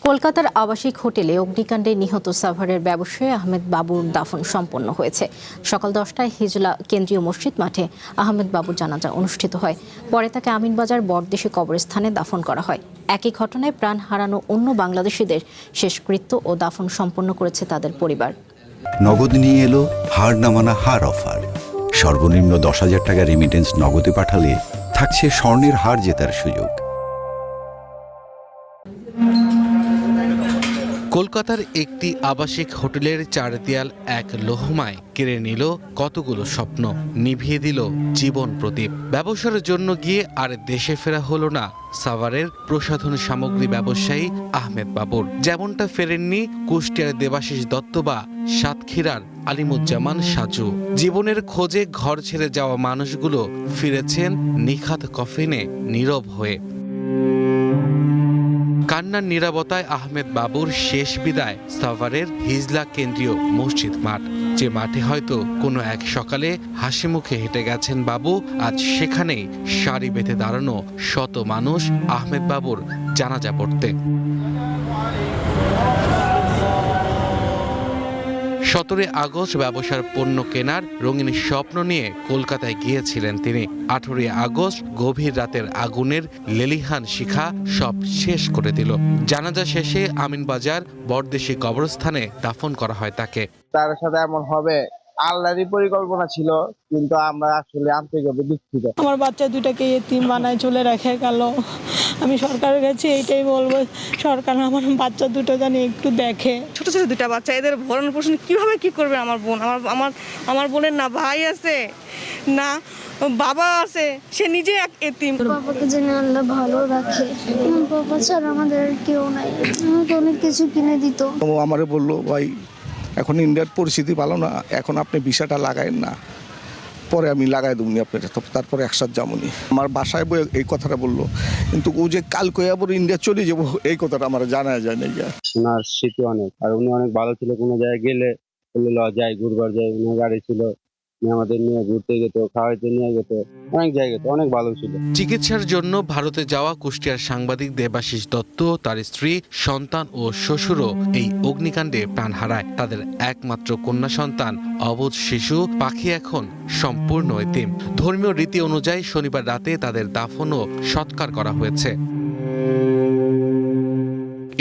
কলকাতার আবাসিক হোটেলে অগ্নিকাণ্ডে নিহত সাভারের ব্যবসায়ী আহমেদ বাবুর দাফন সম্পন্ন হয়েছে। সকাল 10টায় হিজলা কেন্দ্রীয় মসজিদ মাঠে আহমেদ বাবুর জানাজা অনুষ্ঠিত হয়। পরে তাকে আমিনবাজার বটদেশি কবরস্থানে দাফন করা হয়। একই ঘটনায় প্রাণ হারানো অন্য বাংলাদেশিদের শেষকৃত্য ও দাফন সম্পন্ন করেছে তাদের পরিবার। নগদ নিয়ে এলো হার না মানা হার অফার। সর্বনিম্ন 10,000 টাকা রেমিটেন্স নগদে পাঠালে থাকছে স্বর্ণের হার জেতার সুযোগ। কলকাতার একটি আবাসিক হোটেলের চার দেয়াল এক লোহমায় কেড়ে নিল কতগুলো স্বপ্ন, নিভিয়ে দিল জীবন প্রদীপ। ব্যবসার জন্য গিয়ে আর দেশে ফেরা হলো না সাভারের প্রসাধন সামগ্রী ব্যবসায়ী আহমেদ বাবুর। যেমনটা ফেরেননি কুষ্টিয়ার দেবাশিস দত্ত বা সাতক্ষীরার আলিমুজ্জামান সাজু। জীবনের খোঁজে ঘর ছেড়ে যাওয়া মানুষগুলো ফিরেছেন নিখাত কফিনে নীরব হয়ে। কান্নার নীরবতায় আহমেদ বাবুর শেষ বিদায় সাভারের হিজলা কেন্দ্রীয় মসজিদ মাঠ। যে মাঠে হয়তো কোনো এক সকালে হাসি মুখে হেঁটে গেছেন বাবু, আজ সেখানেই সারি বেঁধে দাঁড়ানো শত মানুষ আহমেদ বাবুর জানাজা পড়তে। 17 আগস্ট ব্যবসার পণ্য কেনার রঙিন স্বপ্ন নিয়ে কলকাতায় গিয়েছিলেন তিনি। 18 আগস্ট গভীর রাতের আগুনের লেলিহান শিখা সব শেষ করে দিল। জানাজা শেষে আমিনবাজার বটদেশি কবরস্থানে দাফন করা হয় তাকে। তার সাথে এমন হবে আল্লাহরই পরিকল্পনা ছিল, কিন্তু আমরা আসলে আন্তরিকভাবে দুঃখিত। আমার বাচ্চা দুটাকে এতিম বানায় চলে রেখে গেল। আমি সরকারের কাছে এইটাই বলবো, সরকার আমার বাচ্চা দুটো জানি একটু দেখে। ছোট ছোট দুটা বাচ্চা, এদের ভরণ পোষণ কিভাবে কি করবে আমার বোন? আমার বোনের না ভাই আছে না বাবা আছে, সে নিজে এক এতিম। বাবাকে যেন আল্লাহ ভালো রাখে। আমার বাবা ছাড়া আমাদের কেউ নাই, আমাকে অনেক কিছু কিনে দিত। ও আমারে বললো, ভাই এখন ইন্ডিয়ার পরিস্থিতি ভালো না, এখন আপনি ভিসাটা লাগায়েন না, পরে আমি লাগাই দেবনি আপনার, তারপরে একসাথে যাবনি। আমার বাসায় বই এই কথাটা বললো, কিন্তু ও যে কাল কয়ে আবার ইন্ডিয়া চলে যাবো এই কথাটা আমার জানা যায় না। ওনার স্মৃতি অনেক, আর উনি অনেক ভালো ছিল। কোনো জায়গায় গেলে যাই ঘুরবার যাই, উনার গাড়ি ছিল, আমাদের নিয়ে ঘুরতে যেত, খাওয়াইতে নিয়ে যেত, অনেক জায়গাতে অনেক ভালো ছিল। চিকিৎসার জন্য ভারতে যাওয়া কুষ্টিয়ার সাংবাদিক দেবাশিস দত্ত, তার স্ত্রী, সন্তান ও শ্বশুরও এই অগ্নিকাণ্ডে প্রাণ হারায়। তাদের একমাত্র কন্যা সন্তান অবুঝ শিশু পাখি এখন সম্পূর্ণ এতিম। ধর্মীয় রীতি অনুযায়ী শনিবার রাতে তাদের দাফন ও সৎকার করা হয়েছে।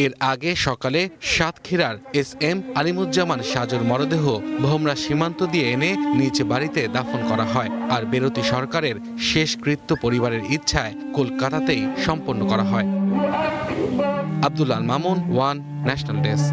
এর আগে সকালে সাতক্ষীরার SM আলিমুজ্জামান সাজুর মরদেহ ভোমরা সীমান্ত দিয়ে এনে নিজ বাড়িতে দাফন করা হয়। আর বেরতি সরকারের শেষকৃত্য পরিবারের ইচ্ছায় কলকাতাতেই সম্পন্ন করা হয়। Abdul Al Mamun, one national desk.